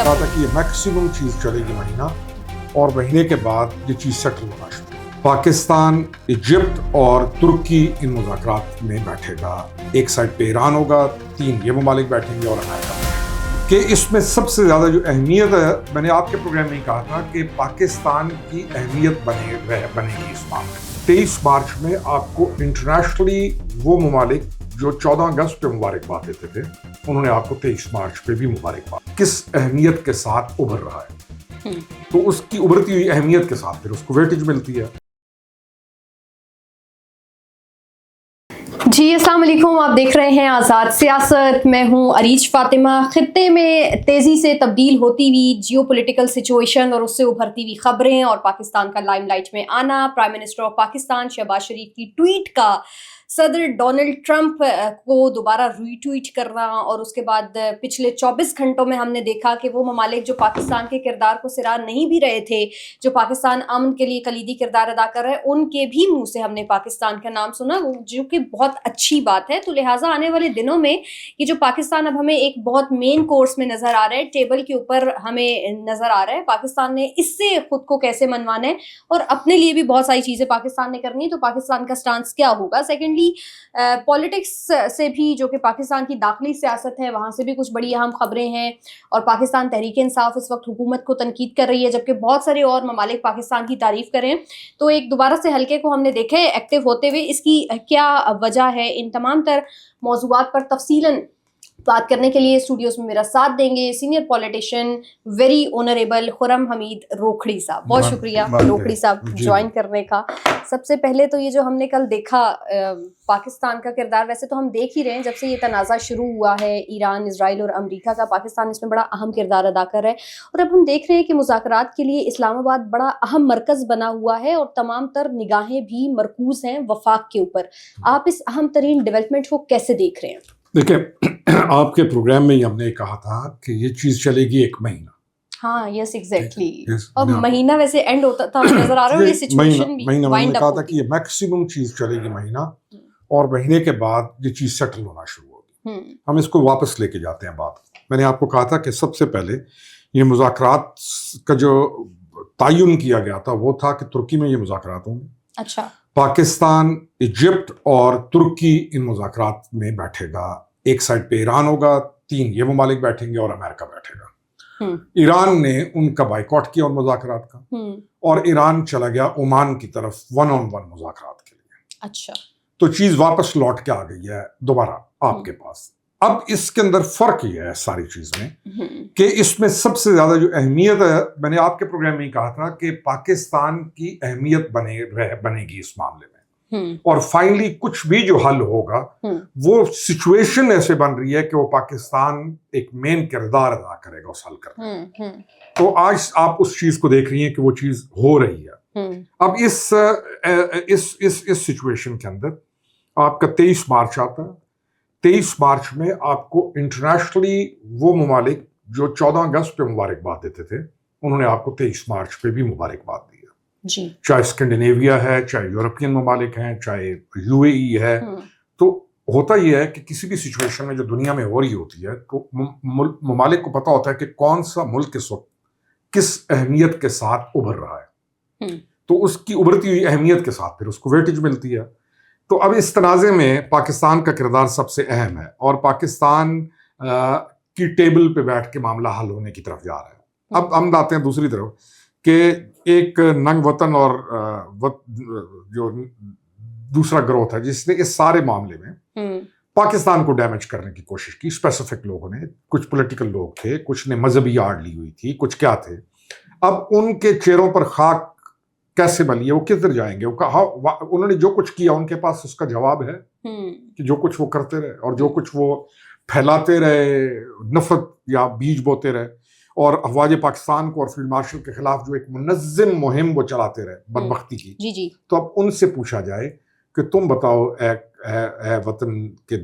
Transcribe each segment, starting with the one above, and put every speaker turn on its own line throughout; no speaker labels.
کہا تھا کہ یہ میکسیمم چیز چلے گی مہینہ اور مہینے کے بعد یہ چیز سیٹل ہونا شروع. پاکستان، ایجپٹ اور ترکی ان مذاکرات میں بیٹھے گا. ایک سائڈ پہ ایران ہوگا، 3 یہ ممالک بیٹھیں گے اور امریکہ کہ اس میں سب سے زیادہ جو اہمیت ہے، میں نے آپ کے پروگرام میں ہی کہا تھا کہ پاکستان کی اہمیت بنے گی اس معاملے میں. 23 مارچ میں آپ کو انٹرنیشنلی وہ ممالک جو 14 اگست پہ مبارکباد دیتے تھے، انہوں نے آپ کو 23 مارچ پہ بھی مبارکباد کس اہمیت کے ساتھ ابھر رہا ہے. تو اس کی ابھرتی ہوئی اہمیت کے ساتھ پھر اس کو ویٹیج ملتی ہے.
جی السلام علیکم، آپ دیکھ رہے ہیں آزاد سیاست. میں ہوں عریج فاطمہ. خطے میں تیزی سے تبدیل ہوتی ہوئی جیو پولیٹیکل سچویشن اور اس سے ابھرتی ہوئی خبریں اور پاکستان کا لائم لائٹ میں آنا، prime minister of Pakistan Shehbaz Sharif کی ٹویٹ کا صدر ڈونلڈ ٹرمپ کو دوبارہ ری ٹویٹ کرنا، اور اس کے بعد پچھلے 24 گھنٹوں میں ہم نے دیکھا کہ وہ ممالک جو پاکستان کے کردار کو سراہ نہیں بھی رہے تھے، جو پاکستان امن کے لیے کلیدی کردار ادا کر رہے ہیں، ان کے بھی منہ سے ہم نے پاکستان کا نام سنا، جو کہ بہت اچھی بات ہے. تو لہٰذا آنے والے دنوں میں یہ جو پاکستان اب ہمیں ایک بہت مین کورس میں نظر آ رہا ہے، ٹیبل کے اوپر ہمیں نظر آ رہا ہے، پاکستان نے اس سے خود کو کیسے منوانا ہے اور اپنے لیے بھی بہت ساری چیزیں پاکستان نے کرنی ہے. تو پاکستان کا سٹانس کیا ہوگا. سیکنڈلی پالیٹکس سے بھی، جو کہ پاکستان کی داخلی سیاست ہے، وہاں سے بھی کچھ بڑی اہم خبریں ہیں. اور پاکستان تحریک انصاف اس وقت حکومت کو تنقید کر رہی ہے، جبکہ بہت سارے اور ممالک پاکستان کی تعریف کریں. تو ایک دوبارہ سے حلقے کو ہم نے دیکھا ہے ایکٹیو ہوتے ہوئے. اس کی کیا وجہ ہے؟ ان تمام تر موضوعات پر تفصیلاً بات کرنے کے لیے اسٹوڈیوز میں میرا ساتھ دیں گے سینئر پولیٹیشین ویری آنریبل خرم حمید روکھڑی صاحب. بہت شکریہ روکھڑی صاحب جوائن کرنے کا. سب سے پہلے تو یہ جو ہم نے کل دیکھا پاکستان کا کردار، ویسے تو ہم دیکھ ہی رہے ہیں جب سے یہ تنازع شروع ہوا ہے ایران، اسرائیل اور امریکہ کا، پاکستان اس میں بڑا اہم کردار ادا کر رہا ہے. اور اب ہم دیکھ رہے ہیں کہ مذاکرات کے لیے اسلام آباد بڑا اہم مرکز بنا ہوا ہے اور تمام تر نگاہیں بھی مرکوز ہیں وفاق کے اوپر. آپ اس اہم ترین ڈیولپمنٹ کو کیسے دیکھ رہے ہیں؟
دیکھیں، آپ کے پروگرام میں ہی ہم نے کہا تھا کہ یہ چیز چلے گی 1 مہینہ.
ہاں یس ایگزیکٹلی. اور مہینہ ویسے اینڈ ہوتا تھا نظر آ رہا ہے، یہ سچویشن بھی
مہینہ
وائنڈ اپ
کہا تھا
ہوتی
کہ یہ میکسیمم چیز چلے گی مہینہ اور مہینے کے بعد یہ چیز سیٹل ہونا شروع ہوگی. ہم اس کو واپس لے کے جاتے ہیں بات. میں نے آپ کو کہا تھا کہ سب سے پہلے یہ مذاکرات کا جو تعین کیا گیا تھا وہ تھا کہ ترکی میں یہ مذاکرات ہوں گے.
اچھا.
پاکستان، ایجپٹ اور ترکی ان مذاکرات میں بیٹھے گا. ایک سائڈ پہ ایران ہوگا، 3 یہ ممالک بیٹھیں گے اور امریکہ بیٹھے گا. ایران نے ان کا بائیکاٹ کیا ان مذاکرات کا، اور ایران چلا گیا عمان کی طرف 1 on 1 مذاکرات کے لیے.
اچھا.
تو چیز واپس لوٹ کے آ گئی ہے دوبارہ آپ کے پاس. اب اس کے اندر فرق یہ ہے ساری چیز میں کہ اس میں سب سے زیادہ جو اہمیت ہے، میں نے آپ کے پروگرام میں ہی کہا تھا کہ پاکستان کی اہمیت بنے گی اس معاملے میں. اور فائنلی کچھ بھی جو حل ہوگا وہ سچویشن ایسے بن رہی ہے کہ وہ پاکستان ایک مین کردار ادا کرے گا اس حل کرنے میں. تو آج آپ اس چیز کو دیکھ رہی ہیں کہ وہ چیز ہو رہی ہے. اب اس سچویشن کے اندر آپ کا 23 مارچ آتا ہے. 23 مارچ میں آپ کو انٹرنیشنلی وہ ممالک جو 14 اگست پہ مبارکباد دیتے تھے، انہوں نے آپ کو 23 مارچ پہ بھی مبارکباد دی ہے.
جی.
چاہے اسکینڈینیویا ہے، چاہے یورپین ممالک ہیں، چاہے یو اے ای ہے. تو ہوتا یہ ہے کہ کسی بھی سچویشن میں جو دنیا میں ہو رہی ہوتی ہے تو ممالک کو پتا ہوتا ہے کہ کون سا ملک اس وقت کس اہمیت کے ساتھ ابھر رہا ہے. تو اس کی ابھرتی ہوئی اہمیت کے ساتھ پھر اس کو ویٹیج ملتی ہے. تو اب اس تنازع میں پاکستان کا کردار سب سے اہم ہے اور پاکستان کی ٹیبل پہ بیٹھ کے معاملہ حل ہونے کی طرف جا رہا ہے. اب ہم آتے ہیں دوسری طرف کہ ایک ننگ وطن اور جو دوسرا گروہ ہے جس نے اس سارے معاملے میں پاکستان کو ڈیمیج کرنے کی کوشش کی. اسپیسیفک لوگوں نے، کچھ پولیٹیکل لوگ تھے، کچھ نے مذہبی آڑ لی ہوئی تھی، کچھ کیا تھے. اب ان کے چہروں پر خاک کیسے بلی ہے؟ وہ کدھر جائیں گے؟ انہوں نے جو کچھ کیا ان کے پاس اس کا جواب ہے کہ جو کچھ وہ کرتے رہے اور جو کچھ وہ پھیلاتے رہے، نفرت یا بیج بوتے رہے، اور افواج پاکستان کو اور فیلڈ مارشل کے خلاف جو ایک منظم مہم وہ چلاتے رہے بدبختی کی.
جی. تو
اب ان سے پوچھا جائے کہ تم بتاؤ اے وطن کے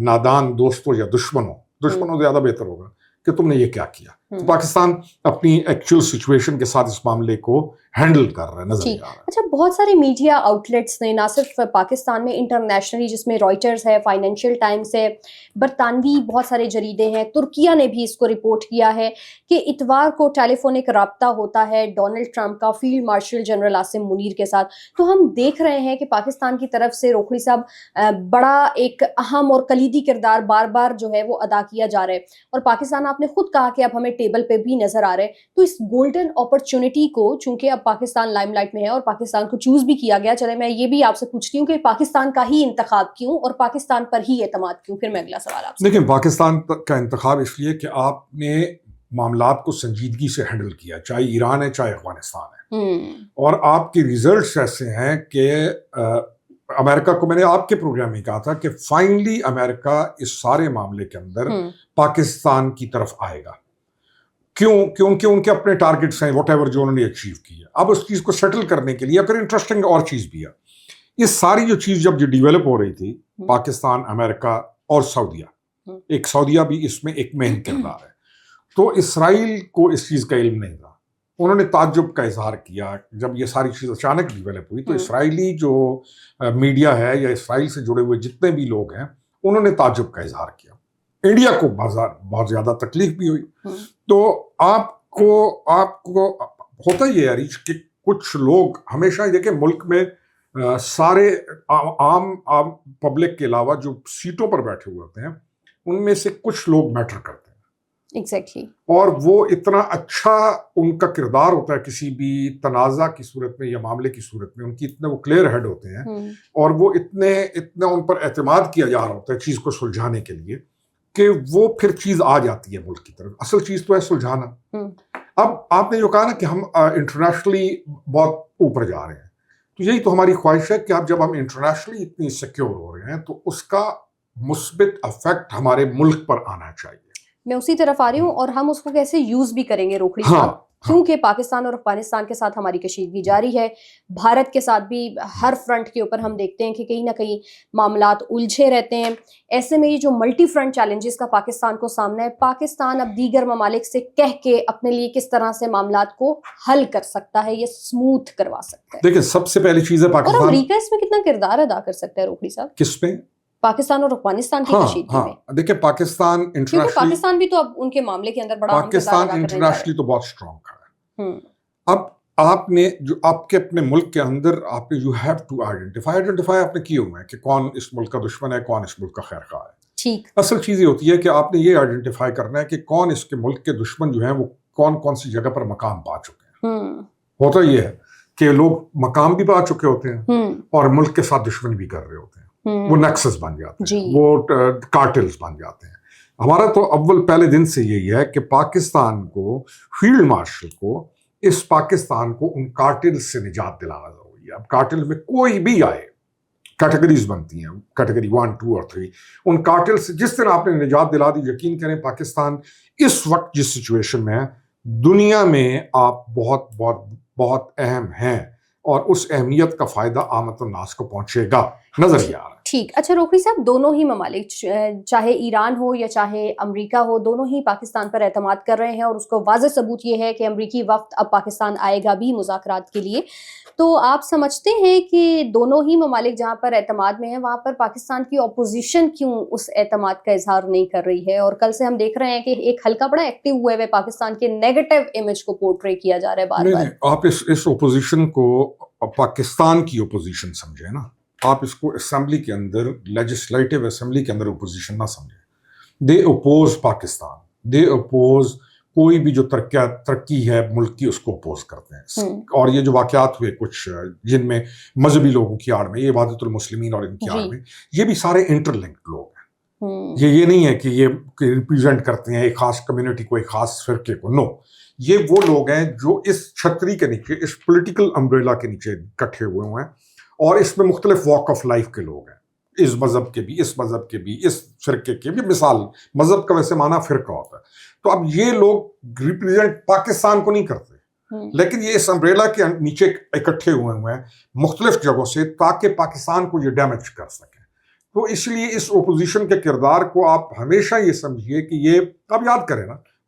نادان دوستوں یا دشمنوں زیادہ بہتر ہوگا کہ تم نے یہ کیا کیا. تو پاکستان اپنی ایکچوئل سچویشن کے ساتھ اس معاملے کو ہینڈل کر رہا ہے، نظر آ رہا ہے۔
اچھا، بہت سارے میڈیا آؤٹ لیٹس نے نہ صرف پاکستان میں انٹرنیشنلی، جس میں رائٹرز ہے، فائنینشیل ٹائمز ہے، برطانوی بہت سارے جریدے ہیں، ترکیہ نے بھی اس کو رپورٹ کیا ہے کہ اتوار کو ٹیلی فونک رابطہ ہوتا ہے ڈونلڈ ٹرمپ کا field marshal general Asim Munir کے ساتھ۔ تو ہم دیکھ رہے ہیں کہ پاکستان کی طرف سے روکھڑی صاحب بڑا ایک اہم اور کلیدی کردار بار بار جو ہے وہ ادا کیا جا رہا ہے، اور پاکستان، آپ نے خود کہا کہ اب ہمیں ٹیبل پہ بھی نظر آ رہے ہیں۔ تو اس گولڈن اپرچونٹی کو، چونکہ اب پاکستان لائم لائٹ میں ہے اور پاکستان کو چوز بھی کیا گیا، چلے میں یہ بھی آپ سے پوچھتی ہوں کہ پاکستان کا ہی انتخاب کیوں اور پاکستان پر ہی اعتماد کیوں؟ پھر میں اگلا سوال آپ سے۔
دیکھیں، پاکستان کا انتخاب اس لیے کہ آپ نے معاملات کو سنجیدگی سے ہینڈل کیا، چاہے ایران ہے چاہے افغانستان ہے، اور آپ کے ریزلٹس ایسے ہیں کہ امریکہ کو، میں نے آپ کے پروگرام میں کہا تھا کہ فائنلی امریکہ اس سارے معاملے کے اندر پاکستان کی طرف آئے گا۔ کیوں؟ کیونکہ ان کے اپنے ٹارگٹس ہیں، واٹ ایور جو انہوں نے اچیو کی ہے۔ اب اس چیز کو سیٹل کرنے کے لیے پھر انٹرسٹنگ اور چیز بھی ہے، یہ ساری جو چیز جب جو ڈیولپ ہو رہی تھی، پاکستان، امریکہ اور سعودیہ، ایک سعودیہ بھی اس میں ایک مین کردار ہے، تو اسرائیل کو اس چیز کا علم نہیں تھا۔ انہوں نے تعجب کا اظہار کیا جب یہ ساری چیز اچانک ڈیولپ ہوئی، تو اسرائیلی جو میڈیا ہے یا اسرائیل سے جڑے ہوئے جتنے بھی لوگ ہیں، انہوں نے تعجب کا اظہار کیا۔ انڈیا کو بہت زیادہ تکلیف بھی ہوئی۔ تو آپ کو ہوتا ہی ہے عریش کہ کچھ لوگ ہمیشہ، دیکھیں ملک میں سارے عام پبلک کے علاوہ جو سیٹوں پر بیٹھے ہوئے ہوتے ہیں، ان میں سے کچھ لوگ میٹر کرتے ہیں،
ایگزیکٹلی،
اور وہ اتنا اچھا ان کا کردار ہوتا ہے کسی بھی تنازع کی صورت میں یا معاملے کی صورت میں، ان کی اتنے وہ کلیئر ہیڈ ہوتے ہیں، اور وہ اتنے ان پر اعتماد کیا جا رہا ہوتا ہے چیز کو سلجھانے کے لیے، کہ وہ پھر چیز آ جاتی ہے ملک کی طرف۔ اصل چیز تو ہے سلجھانا۔ اب آپ نے جو کہا نا کہ ہم انٹرنیشنلی بہت اوپر جا رہے ہیں، تو یہی تو ہماری خواہش ہے کہ اب جب ہم انٹرنیشنلی اتنی سیکیور ہو رہے ہیں تو اس کا مثبت افیکٹ ہمارے ملک پر آنا چاہیے۔
میں اسی طرف آ رہی ہوں، اور ہم اس کو کیسے یوز بھی کریں گے روکھڑی صاحب، کیونکہ پاکستان اور افغانستان کے ساتھ ہماری کشیدگی جاری ہے، بھارت کے ساتھ بھی ہر فرنٹ کے اوپر ہم دیکھتے ہیں کہ کہیں نہ کہیں معاملات الجھے رہتے ہیں۔ ایسے میں یہ جو ملٹی فرنٹ چیلنجز کا پاکستان کو سامنا ہے، پاکستان اب دیگر ممالک سے کہہ کے اپنے لیے کس طرح سے معاملات کو حل کر سکتا ہے، یہ سموتھ کروا سکتا ہے؟
دیکھیں، سب سے پہلی چیز ہے پاکستان،
اور امریکہ اس میں کتنا کردار ادا کر سکتا ہے روکھڑی صاحب؟
کس پہ؟
پاکستان اور افغانستان کی کشیدگی میں۔
دیکھیں، پاکستان انٹرنیشنلی،
پاکستان بھی تو اب ان کے معاملے کے اندر بڑا
پاکستان انٹرنیشنلی تو بہت اسٹرانگ کھڑا ہے۔ اب آپ نے جو آپ کے اپنے ملک کے اندر آپ نے یو ہیو ٹو آئیڈینٹیفائی آپ نے کیے ہوئے ہیں کہ کون اس ملک کا دشمن ہے، کون اس ملک کا خیر خواہ ہے۔
ٹھیک،
اصل چیز یہ ہوتی ہے کہ آپ نے یہ آئیڈینٹیفائی کرنا ہے کہ کون اس کے ملک کے دشمن جو ہیں وہ کون سی جگہ پر مقام پا چکے ہیں۔ ہوتا یہ ہے کہ لوگ مقام بھی پا چکے ہوتے ہیں اور ملک کے ساتھ دشمنی بھی کر رہے ہوتے ہیں، وہ نیکسس بن جاتے ہیں، وہ کارٹلز بن جاتے ہیں۔ ہمارا تو اول پہلے دن سے یہی ہے کہ پاکستان کو، فیلڈ مارشل کو، اس پاکستان کو ان کارٹل سے نجات دلانا ضروری ہے۔ اب کارٹل میں کوئی بھی آئے، کیٹیگریز بنتی ہیں، کیٹیگری 1، 2 اور 3، ان کارٹل سے جس دن آپ نے نجات دلا دی، یقین کریں پاکستان اس وقت جس سچویشن میں ہے، دنیا میں آپ بہت بہت بہت اہم ہیں، اور اس اہمیت کا فائدہ عامت الناس کو پہنچے گا، نظر یہ آ رہا ہے۔
ٹھیک، اچھا روکھڑی صاحب، دونوں ہی ممالک، چاہے ایران ہو یا چاہے امریکہ ہو، دونوں ہی پاکستان پر اعتماد کر رہے ہیں، اور اس کو واضح ثبوت یہ ہے کہ امریکی وفد اب پاکستان آئے گا بھی مذاکرات کے لیے۔ تو آپ سمجھتے ہیں کہ دونوں ہی ممالک جہاں پر اعتماد میں ہیں، وہاں پر پاکستان کی اپوزیشن کیوں اس اعتماد کا اظہار نہیں کر رہی ہے؟ اور کل سے ہم دیکھ رہے ہیں کہ ایک حلقہ بڑا ایکٹیو ہوئے ہوئے پاکستان کے نیگیٹو امیج کو پورٹری کیا جا رہا ہے بار بار۔
آپ اس اپوزیشن کو پاکستان کی اپوزیشن سمجھے نا، آپ اس کو اسمبلی کے اندر، لیجسلیٹو اسمبلی کے اندر اپوزیشن نہ سمجھے۔ دے اپوز پاکستان، دے اپوز کوئی بھی جو ترقی ہے ملک کی، اس کو اپوز کرتے ہیں۔ اور یہ جو واقعات ہوئے کچھ جن میں مذہبی لوگوں کی آڑ میں، یہ وحدت المسلمین اور ان کی آڑ میں، یہ بھی سارے انٹر لنکڈ لوگ ہیں۔ یہ نہیں ہے کہ یہ ریپریزنٹ کرتے ہیں ایک خاص کمیونٹی کو، ایک خاص فرقے کو، نو، یہ وہ لوگ ہیں جو اس چھتری کے نیچے، اس پولیٹیکل امبریلا کے نیچے اکٹھے ہوئے ہیں، اور اس میں مختلف واک آف لائف کے لوگ ہیں، اس مذہب کے بھی، اس مذہب کے بھی، اس فرقے کے بھی۔ مثال، مذہب کا ویسے معنی فرقہ ہوتا ہے، تو اب یہ لوگ ریپریزنٹ پاکستان کو نہیں کرتے، لیکن یہ اس امبریلا کے نیچے اکٹھے ہوئے ہیں مختلف جگہوں سے، تاکہ پاکستان کو یہ ڈیمیج کر سکیں۔ تو اس لیے اس اپوزیشن کے کردار کو آپ ہمیشہ یہ سمجھیے کہ یہ، آپ یاد کریں نا،